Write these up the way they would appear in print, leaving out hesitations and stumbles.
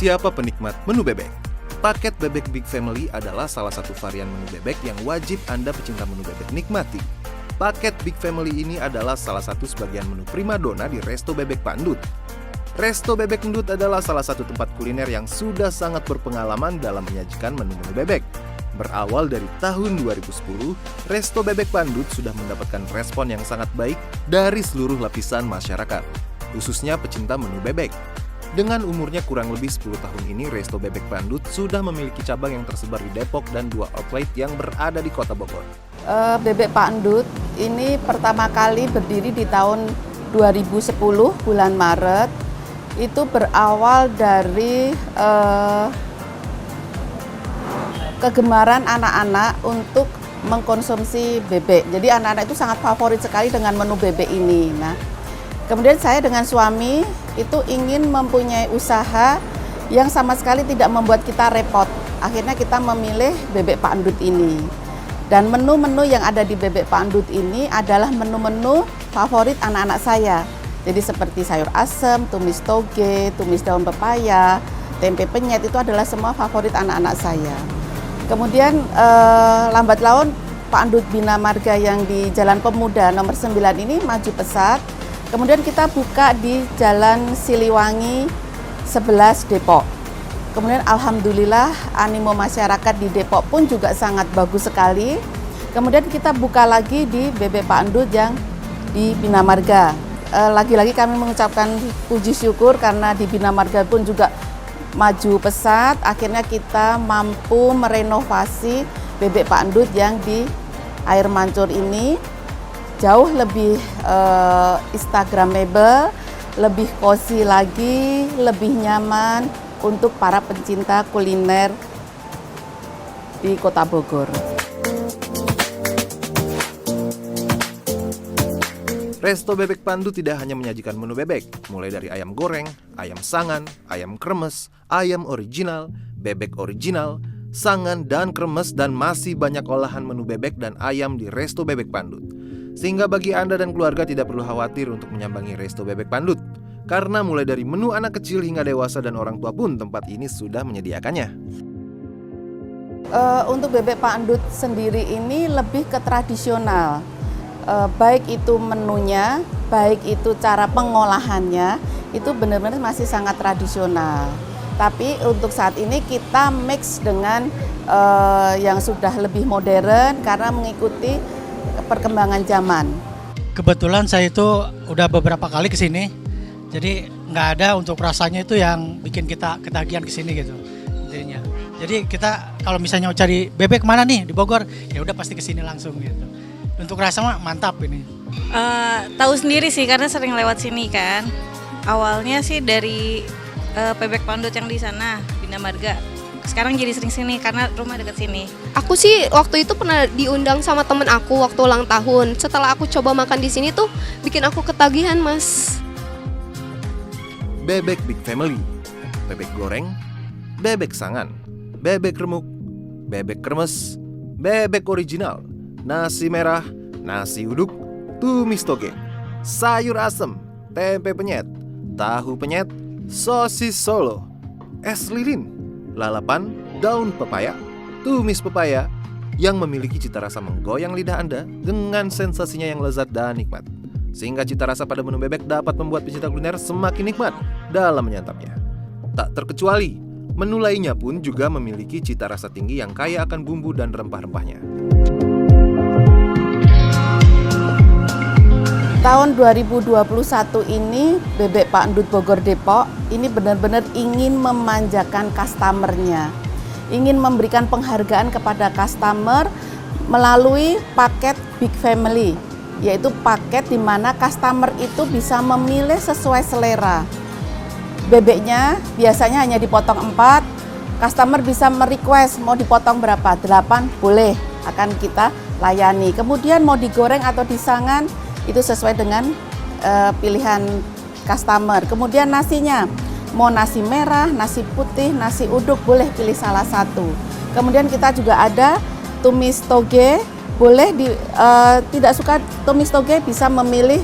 Siapa penikmat menu bebek? Paket bebek Big Family adalah salah satu varian menu bebek yang wajib Anda pecinta menu bebek nikmati. Paket Big Family ini adalah salah satu sebagian menu primadona di Resto Bebek Pandut. Resto Bebek Pandut adalah salah satu tempat kuliner yang sudah sangat berpengalaman dalam menyajikan menu-menu bebek. Berawal dari tahun 2010, Resto Bebek Pandut sudah mendapatkan respon yang sangat baik dari seluruh lapisan masyarakat, khususnya pecinta menu bebek. Dengan umurnya kurang lebih 10 tahun ini, Resto Bebek Pandut sudah memiliki cabang yang tersebar di Depok dan 2 outlet yang berada di Kota Bogor. Bebek Pandut ini pertama kali berdiri di tahun 2010 bulan Maret. Itu berawal dari kegemaran anak-anak untuk mengkonsumsi bebek. Jadi anak-anak itu sangat favorit sekali dengan menu bebek ini. Nah, kemudian saya dengan suami itu ingin mempunyai usaha yang sama sekali tidak membuat kita repot. Akhirnya kita memilih Bebek Pandut ini. Dan menu-menu yang ada di Bebek Pandut ini adalah menu-menu favorit anak-anak saya. Jadi seperti sayur asem, tumis toge, tumis daun pepaya, tempe penyet, itu adalah semua favorit anak-anak saya. Kemudian lambat laun Pak Andut Bina Marga yang di Jalan Pemuda nomor 9 ini maju pesat. Kemudian kita buka di Jalan Siliwangi 11 Depok. Kemudian alhamdulillah animo masyarakat di Depok pun juga sangat bagus sekali. Kemudian kita buka lagi di Bebek Pak Andut yang di Bina Marga. Lagi-lagi kami mengucapkan puji syukur karena di Bina Marga pun juga maju pesat. Akhirnya kita mampu merenovasi Bebek Pak Andut yang di Air Mancur ini jauh lebih instagramable, lebih cozy lagi, lebih nyaman untuk para pencinta kuliner di Kota Bogor. Resto Bebek Pandut tidak hanya menyajikan menu bebek, mulai dari ayam goreng, ayam sangan, ayam kremes, ayam original, bebek original, sangan dan kremes, dan masih banyak olahan menu bebek dan ayam di Resto Bebek Pandut. Sehingga bagi Anda dan keluarga tidak perlu khawatir untuk menyambangi Resto Bebek Pandut, karena mulai dari menu anak kecil hingga dewasa dan orang tua pun tempat ini sudah menyediakannya. Untuk Bebek Pandut sendiri ini lebih ke tradisional. Baik itu menunya, baik itu cara pengolahannya, itu benar-benar masih sangat tradisional. Tapi untuk saat ini kita mix dengan yang sudah lebih modern karena mengikuti perkembangan zaman. Kebetulan saya itu udah beberapa kali ke sini, jadi nggak ada untuk rasanya itu yang bikin kita ketagihan ke sini gitu. Intinya. Jadi kita kalau misalnya mau cari bebek mana nih di Bogor, ya udah pasti ke sini langsung gitu. Untuk rasa mah mantap ini. Tahu sendiri sih karena sering lewat sini kan. Awalnya sih dari Bebek Pandut yang di sana, Bina Marga. Sekarang jadi sering sini karena rumah dekat sini. Aku sih waktu itu pernah diundang sama temen aku waktu ulang tahun. Setelah aku coba makan di sini tuh bikin aku ketagihan, Mas. Bebek Big Family, bebek goreng, bebek sangan, bebek remuk, bebek kremes, bebek original, nasi merah, nasi uduk, tumis toge, sayur asem, tempe penyet, tahu penyet, sosis Solo, es lilin, lalapan, daun pepaya, tumis pepaya yang memiliki cita rasa menggoyang lidah Anda dengan sensasinya yang lezat dan nikmat. Sehingga cita rasa pada menu bebek dapat membuat pecinta kuliner semakin nikmat dalam menyantapnya. Tak terkecuali, menu lainnya pun juga memiliki cita rasa tinggi yang kaya akan bumbu dan rempah-rempahnya. Tahun 2021 ini Bebek Pak Andut Bogor Depok ini benar-benar ingin memanjakan customer-nya. Ingin memberikan penghargaan kepada customer melalui paket Big Family, yaitu paket di mana customer itu bisa memilih sesuai selera. Bebeknya biasanya hanya dipotong 4, customer bisa merequest mau dipotong berapa, 8 boleh, akan kita layani. Kemudian mau digoreng atau disangan, itu sesuai dengan pilihan customer. Kemudian nasinya, mau nasi merah, nasi putih, nasi uduk, boleh pilih salah satu. Kemudian kita juga ada tumis toge, boleh tidak suka tumis toge bisa memilih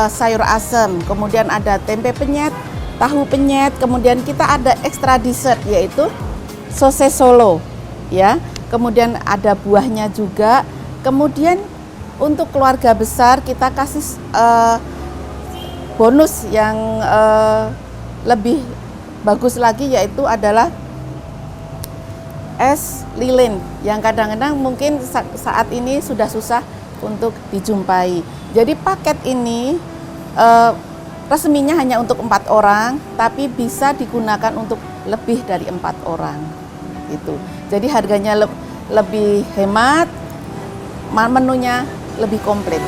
sayur asem. Kemudian ada tempe penyet, tahu penyet, kemudian kita ada extra dessert yaitu sosis Solo ya. Kemudian ada buahnya juga. Kemudian untuk keluarga besar kita kasih bonus yang lebih bagus lagi yaitu adalah es lilin yang kadang-kadang mungkin saat ini sudah susah untuk dijumpai. Jadi paket ini resminya hanya untuk 4 orang, tapi bisa digunakan untuk lebih dari 4 orang. Gitu. Jadi harganya lebih hemat, menunya lebih komplit.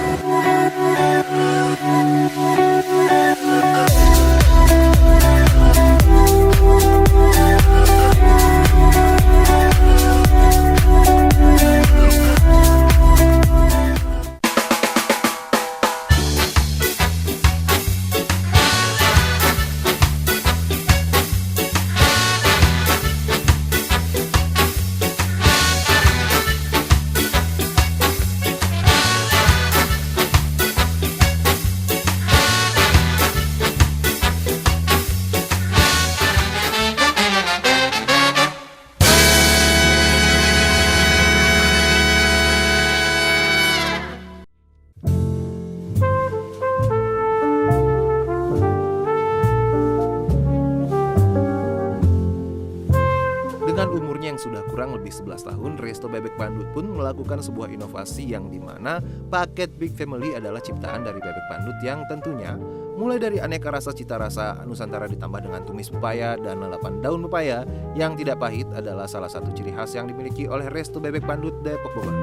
Dengan umurnya yang sudah kurang lebih 11 tahun, Resto Bebek Pandut pun melakukan sebuah inovasi yang dimana paket Big Family adalah ciptaan dari Bebek Pandut yang tentunya mulai dari aneka rasa cita rasa Nusantara ditambah dengan tumis pepaya dan lalapan daun pepaya yang tidak pahit adalah salah satu ciri khas yang dimiliki oleh Resto Bebek Pandut Depok Bogor.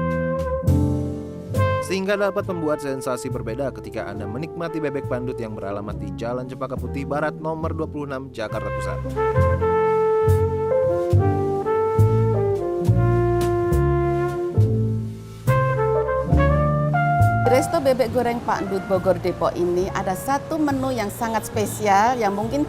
Sehingga dapat membuat sensasi berbeda ketika Anda menikmati bebek pandut yang beralamat di Jalan Cempaka Putih Barat nomor 26 Jakarta Pusat. Resto Bebek Goreng Pak Ndut Bogor Depok ini ada satu menu yang sangat spesial yang mungkin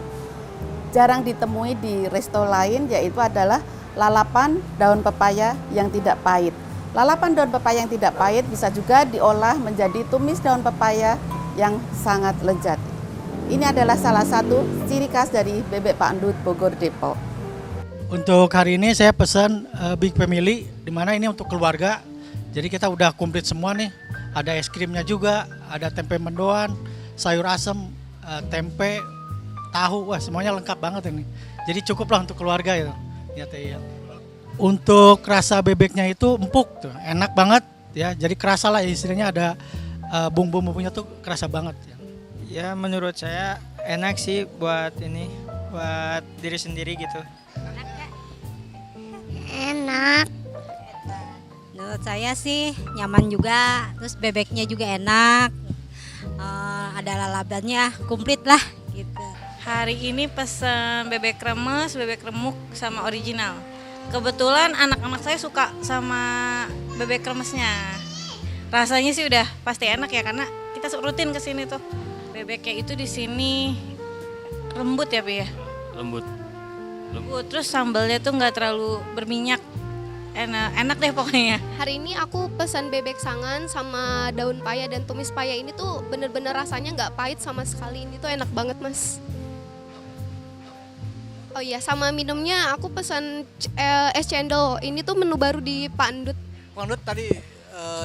jarang ditemui di resto lain, yaitu adalah lalapan daun pepaya yang tidak pahit. Lalapan daun pepaya yang tidak pahit bisa juga diolah menjadi tumis daun pepaya yang sangat lezat. Ini adalah salah satu ciri khas dari Bebek Pak Ndut Bogor Depok. Untuk hari ini saya pesan Big Family, di mana ini untuk keluarga. Jadi kita udah komplit semua nih. Ada es krimnya juga, ada tempe mendoan, sayur asem, tempe, tahu, wah semuanya lengkap banget ini. Jadi cukup lah untuk keluarga itu. Ya. Untuk rasa bebeknya itu empuk tuh, enak banget ya. Jadi kerasa lah istilahnya ada bumbu-bumbunya tuh kerasa banget. Ya menurut saya enak sih buat diri sendiri gitu. Enak. Menurut saya sih nyaman juga, terus bebeknya juga enak, ada lalapannya, komplit lah gitu. Hari ini pesen bebek remes, bebek remuk sama original. Kebetulan anak-anak saya suka sama bebek remesnya. Rasanya sih udah pasti enak ya karena kita rutin ke sini tuh. Bebeknya itu di sini lembut ya, Pi ya? Lembut. Terus sambalnya tuh nggak terlalu berminyak. Enak deh pokoknya. Hari ini aku pesan bebek sangan sama daun paya dan tumis paya ini tuh bener-bener rasanya nggak pahit sama sekali. Ini tuh enak banget, Mas. Oh iya, sama minumnya aku pesan es cendol. Ini tuh menu baru di Pak Ndut. Pak Ndut tadi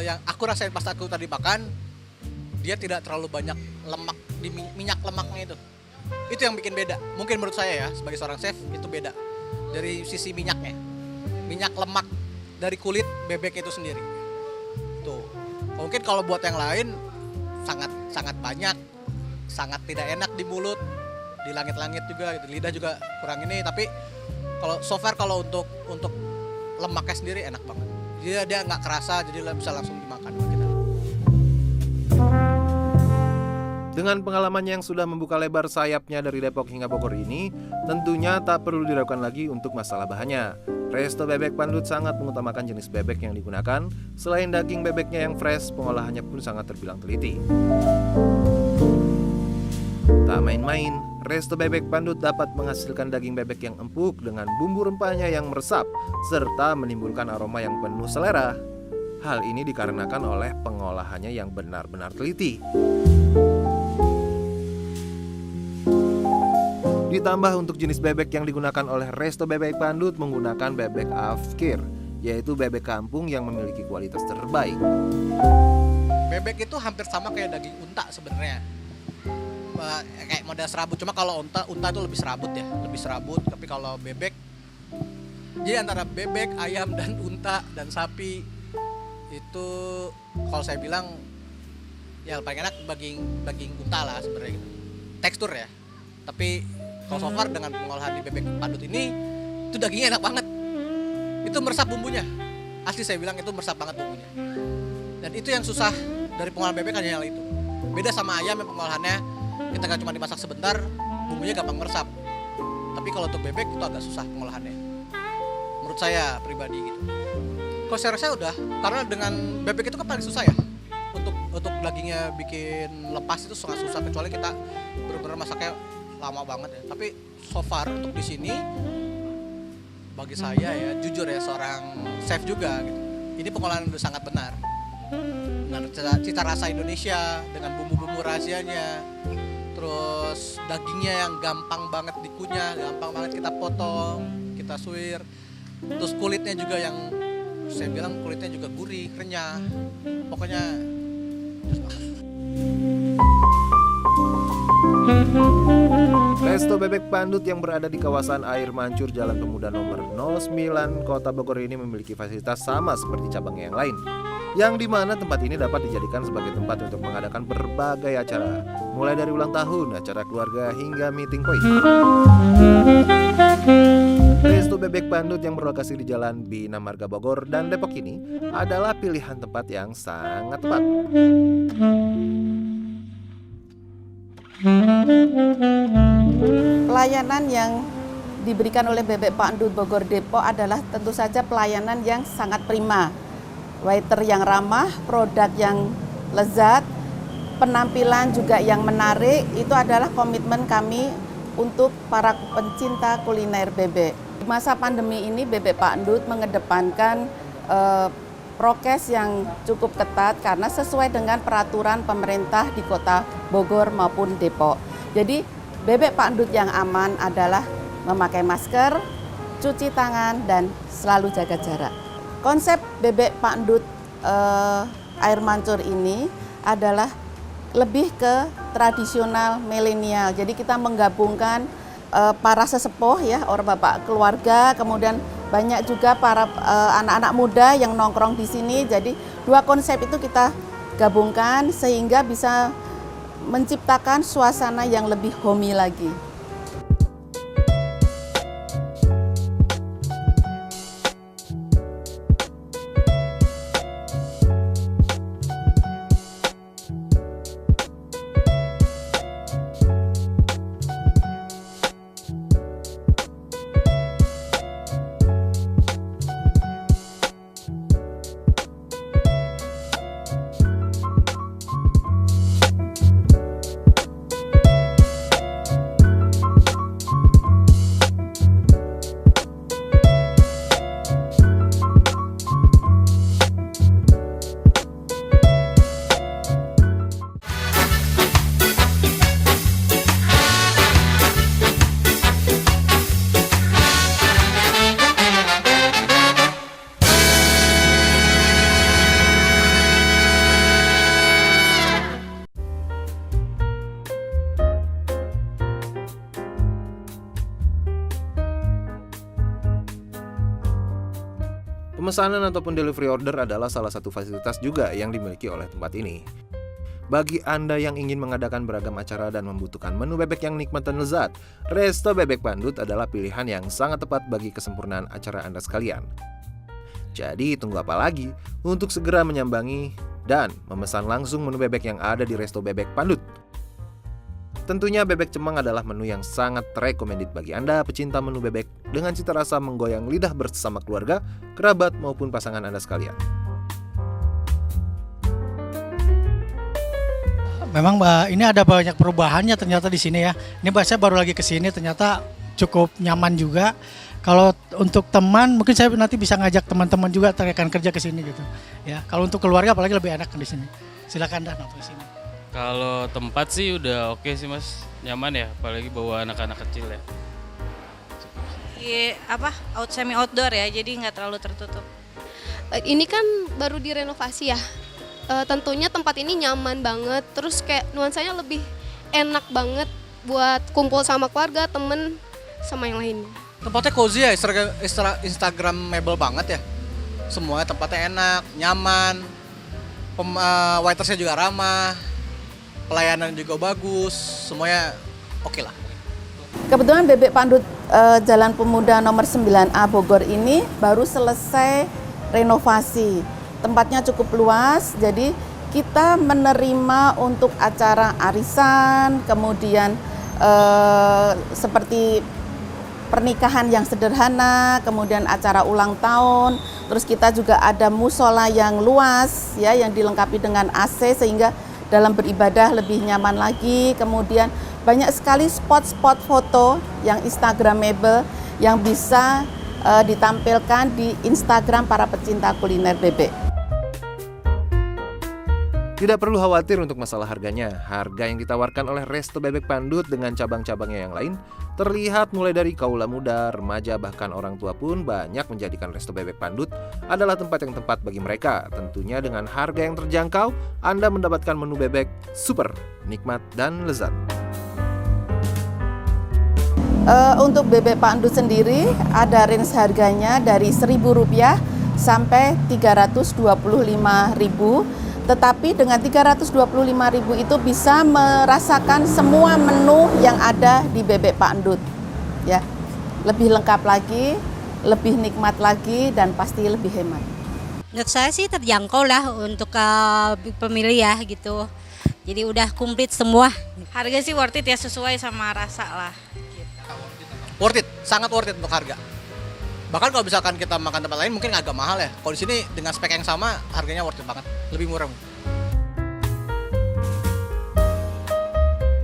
yang aku rasain pas aku tadi makan, dia tidak terlalu banyak lemak di minyak lemaknya itu. Itu yang bikin beda. Mungkin menurut saya ya, sebagai seorang chef itu beda dari sisi minyaknya. Minyak lemak dari kulit bebek itu sendiri. Tuh. Mungkin kalau buat yang lain sangat banyak, sangat tidak enak di mulut, di langit-langit juga, di lidah juga kurang ini. Tapi kalau so far kalau untuk lemaknya sendiri enak banget. Jadi dia nggak kerasa, jadi bisa langsung dimakan kita. Dengan pengalamannya yang sudah membuka lebar sayapnya dari Depok hingga Bogor ini, tentunya tak perlu diragukan lagi untuk masalah bahannya. Resto Bebek Pandut sangat mengutamakan jenis bebek yang digunakan. Selain daging bebeknya yang fresh, pengolahannya pun sangat terbilang teliti. Tak main-main, Resto Bebek Pandut dapat menghasilkan daging bebek yang empuk dengan bumbu rempahnya yang meresap, serta menimbulkan aroma yang penuh selera. Hal ini dikarenakan oleh pengolahannya yang benar-benar teliti. Ditambah untuk jenis bebek yang digunakan oleh Resto Bebek Pandut menggunakan bebek afkir, yaitu bebek kampung yang memiliki kualitas terbaik. Bebek itu hampir sama kayak daging unta sebenarnya. Kayak model serabut, cuma kalau unta itu lebih serabut ya, lebih serabut. Tapi kalau bebek, jadi antara bebek, ayam dan unta dan sapi itu kalau saya bilang ya paling enak daging unta lah sebenarnya gitu. Tekstur ya. Tapi kalau so far dengan pengolahan di Bebek Pandut ini itu dagingnya enak banget. Itu meresap bumbunya. Asli saya bilang itu meresap banget bumbunya. Dan itu yang susah dari pengolahan bebek hanya hal itu. Beda sama ayam yang pengolahannya kita kan cuma dimasak sebentar, bumbunya gampang meresap. Tapi kalau untuk bebek itu agak susah pengolahannya. Menurut saya pribadi gitu. Kalau saya rasa udah, karena dengan bebek itu kan paling susah ya. Untuk dagingnya bikin lepas itu sangat susah, kecuali kita benar-benar masaknya lama banget ya. Tapi so far untuk di sini bagi saya ya jujur ya seorang chef juga gitu. Ini pengolahan udah sangat benar. Dengan cita rasa Indonesia dengan bumbu-bumbu rahasianya. Terus dagingnya yang gampang banget dikunyah, gampang banget kita potong, kita suwir. Terus kulitnya juga yang saya bilang kulitnya juga gurih, renyah. Pokoknya Resto Bebek Pandut yang berada di kawasan Air Mancur Jalan Pemuda nomor 09 Kota Bogor ini memiliki fasilitas sama seperti cabangnya yang lain, yang dimana tempat ini dapat dijadikan sebagai tempat untuk mengadakan berbagai acara, mulai dari ulang tahun, acara keluarga, hingga meeting point. Resto Bebek Pandut yang berlokasi di Jalan Bina Marga Bogor dan Depok ini adalah pilihan tempat yang sangat tepat. Pelayanan yang diberikan oleh Bebek Pandut Bogor Depok adalah tentu saja pelayanan yang sangat prima. Waiter yang ramah, produk yang lezat, penampilan juga yang menarik, itu adalah komitmen kami untuk para pencinta kuliner bebek. Di masa pandemi ini Bebek Pandut mengedepankan prokes yang cukup ketat karena sesuai dengan peraturan pemerintah di Kota Bogor maupun Depok. Jadi Bebek Pandut yang aman adalah memakai masker, cuci tangan, dan selalu jaga jarak. Konsep Bebek Pandut Air Mancur ini adalah lebih ke tradisional milenial. Jadi kita menggabungkan para sesepuh ya, orang bapak keluarga, kemudian banyak juga para anak-anak muda yang nongkrong di sini. Jadi dua konsep itu kita gabungkan sehingga bisa menciptakan suasana yang lebih homey lagi. Pemesanan ataupun delivery order adalah salah satu fasilitas juga yang dimiliki oleh tempat ini. Bagi Anda yang ingin mengadakan beragam acara dan membutuhkan menu bebek yang nikmat dan lezat, Resto Bebek Pandut adalah pilihan yang sangat tepat bagi kesempurnaan acara Anda sekalian. Jadi tunggu apa lagi untuk segera menyambangi dan memesan langsung menu bebek yang ada di Resto Bebek Pandut. Tentunya bebek cemang adalah menu yang sangat recommended bagi Anda pecinta menu bebek dengan cita rasa menggoyang lidah bersama keluarga, kerabat maupun pasangan Anda sekalian. Memang Mbak, ini ada banyak perubahannya ternyata di sini ya. Ini Mbak, saya baru lagi ke sini, ternyata cukup nyaman juga. Kalau untuk teman, mungkin saya nanti bisa ngajak teman-teman juga rekan kerja ke sini gitu. Ya, kalau untuk keluarga apalagi lebih enak di sini. Silakan dah nongkrong di sini. Kalau tempat sih udah oke sih Mas. nyaman ya, apalagi bawa anak-anak kecil ya. Semi outdoor ya, jadi nggak terlalu tertutup. Ini kan baru direnovasi ya. Tentunya tempat ini nyaman banget, terus kayak nuansanya lebih enak banget buat kumpul sama keluarga, temen, sama yang lainnya. Tempatnya cozy ya, Instagramable banget ya. Semuanya tempatnya enak, nyaman, waitersnya juga ramah, pelayanan juga bagus, semuanya oke lah. Kebetulan Bebek Pandut Jalan Pemuda nomor 9A Bogor ini baru selesai renovasi. Tempatnya cukup luas, jadi kita menerima untuk acara arisan, kemudian seperti pernikahan yang sederhana, kemudian acara ulang tahun. Terus kita juga ada musola yang luas ya, yang dilengkapi dengan AC sehingga dalam beribadah lebih nyaman lagi. Kemudian banyak sekali spot-spot foto yang instagramable yang bisa ditampilkan di Instagram para pecinta kuliner bebek. Tidak perlu khawatir untuk masalah harganya. Harga yang ditawarkan oleh Resto Bebek Pandut dengan cabang-cabangnya yang lain terlihat mulai dari kaula muda, remaja, bahkan orang tua pun banyak menjadikan Resto Bebek Pandut adalah tempat yang tepat bagi mereka. Tentunya dengan harga yang terjangkau, Anda mendapatkan menu bebek super, nikmat, dan lezat. Untuk bebek Pandut sendiri ada range harganya dari Rp1.000 sampai Rp325.000. Tetapi dengan Rp325.000 itu bisa merasakan semua menu yang ada di Bebek Pandut. Ya, lebih lengkap lagi, lebih nikmat lagi, dan pasti lebih hemat. Menurut saya sih terjangkau lah untuk pemilih ya gitu. Jadi udah komplit semua. Harga sih worth it ya, sesuai sama rasa lah. Worth it, sangat worth it untuk harga. Bahkan kalau misalkan kita makan tempat lain mungkin agak mahal ya. Kalau di sini dengan spek yang sama, harganya worth it banget, lebih murah.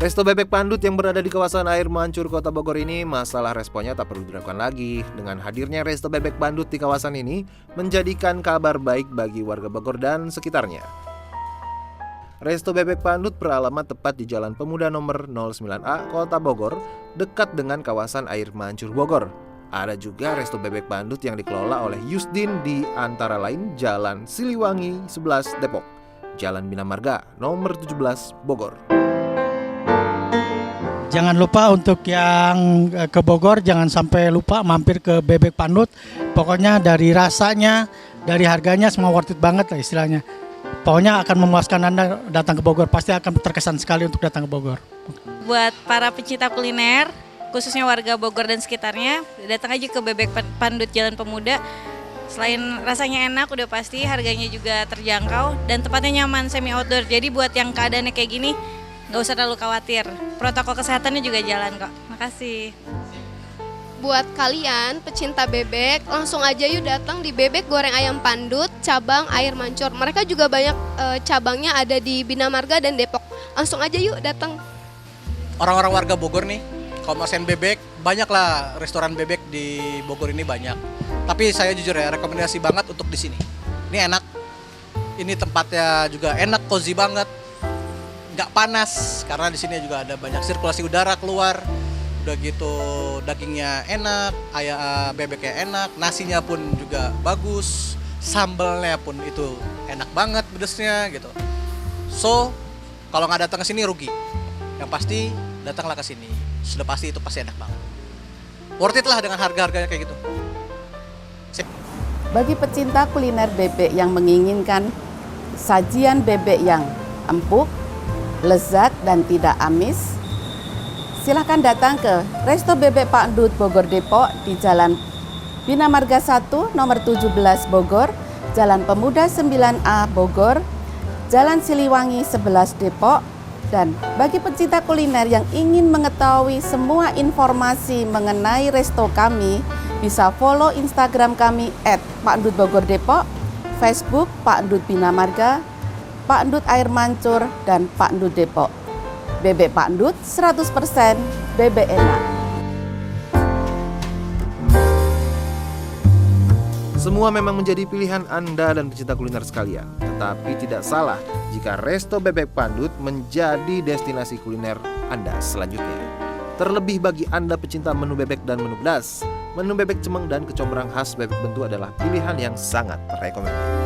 Resto Bebek Pandut yang berada di kawasan Air Mancur, Kota Bogor ini, masalah responnya tak perlu diragukan lagi. Dengan hadirnya Resto Bebek Pandut di kawasan ini, menjadikan kabar baik bagi warga Bogor dan sekitarnya. Resto Bebek Pandut beralamat tepat di Jalan Pemuda nomor 09A, Kota Bogor, dekat dengan kawasan Air Mancur Bogor. Ada juga Resto Bebek Pandut yang dikelola oleh Yusdin di antara lain Jalan Siliwangi 11 Depok, Jalan Bina Marga nomor 17 Bogor. Jangan lupa untuk yang ke Bogor, jangan sampai lupa mampir ke Bebek Pandut. Pokoknya dari rasanya, dari harganya semua worth it banget lah istilahnya. Pokoknya akan memuaskan Anda datang ke Bogor, pasti akan terkesan sekali untuk datang ke Bogor. Buat para pecinta kuliner, khususnya warga Bogor dan sekitarnya, datang aja ke Bebek Pandut Jalan Pemuda. Selain rasanya enak, udah pasti harganya juga terjangkau dan tempatnya nyaman, semi outdoor. Jadi buat yang keadaannya kayak gini, nggak usah terlalu khawatir. Protokol kesehatannya juga jalan kok. Makasih. Buat kalian pecinta bebek, langsung aja yuk datang di Bebek Goreng Ayam Pandut, cabang Air Mancur. Mereka juga banyak cabangnya ada di Bina Marga dan Depok. Langsung aja yuk datang. Orang-orang warga Bogor nih, kalau masain bebek, banyak lah restoran bebek di Bogor ini banyak. Tapi saya jujur ya, rekomendasi banget untuk di sini. Ini enak, ini tempatnya juga enak, cozy banget, nggak panas karena di sini juga ada banyak sirkulasi udara keluar. Udah gitu dagingnya enak, bebeknya enak, nasinya pun juga bagus, sambalnya pun itu enak banget pedesnya gitu. So kalau nggak datang ke sini rugi. Yang pasti datanglah ke sini. Sudah pasti itu pasti enak banget. Worth it lah dengan harga-harganya kayak gitu. Sip. Bagi pecinta kuliner bebek yang menginginkan sajian bebek yang empuk, lezat, dan tidak amis, silahkan datang ke Resto Bebek Pandut Bogor Depok di Jalan Bina Marga 1 nomor 17 Bogor, Jalan Pemuda 9A Bogor, Jalan Siliwangi 11 Depok. Dan bagi pecinta kuliner yang ingin mengetahui semua informasi mengenai resto kami, bisa follow Instagram kami @Pandut Bogor Depok, Facebook Pandut Bina Marga, Pandut Air Mancur, dan Pandut Depok. Bebek Pandut 100% bebek enak. Semua memang menjadi pilihan Anda dan pecinta kuliner sekalian. Tetapi tidak salah jika Resto Bebek Pandut menjadi destinasi kuliner Anda selanjutnya. Terlebih bagi Anda pecinta menu bebek dan menu pedas, menu bebek cemeng dan kecombrang khas Bebek Bentu adalah pilihan yang sangat rekomendasi.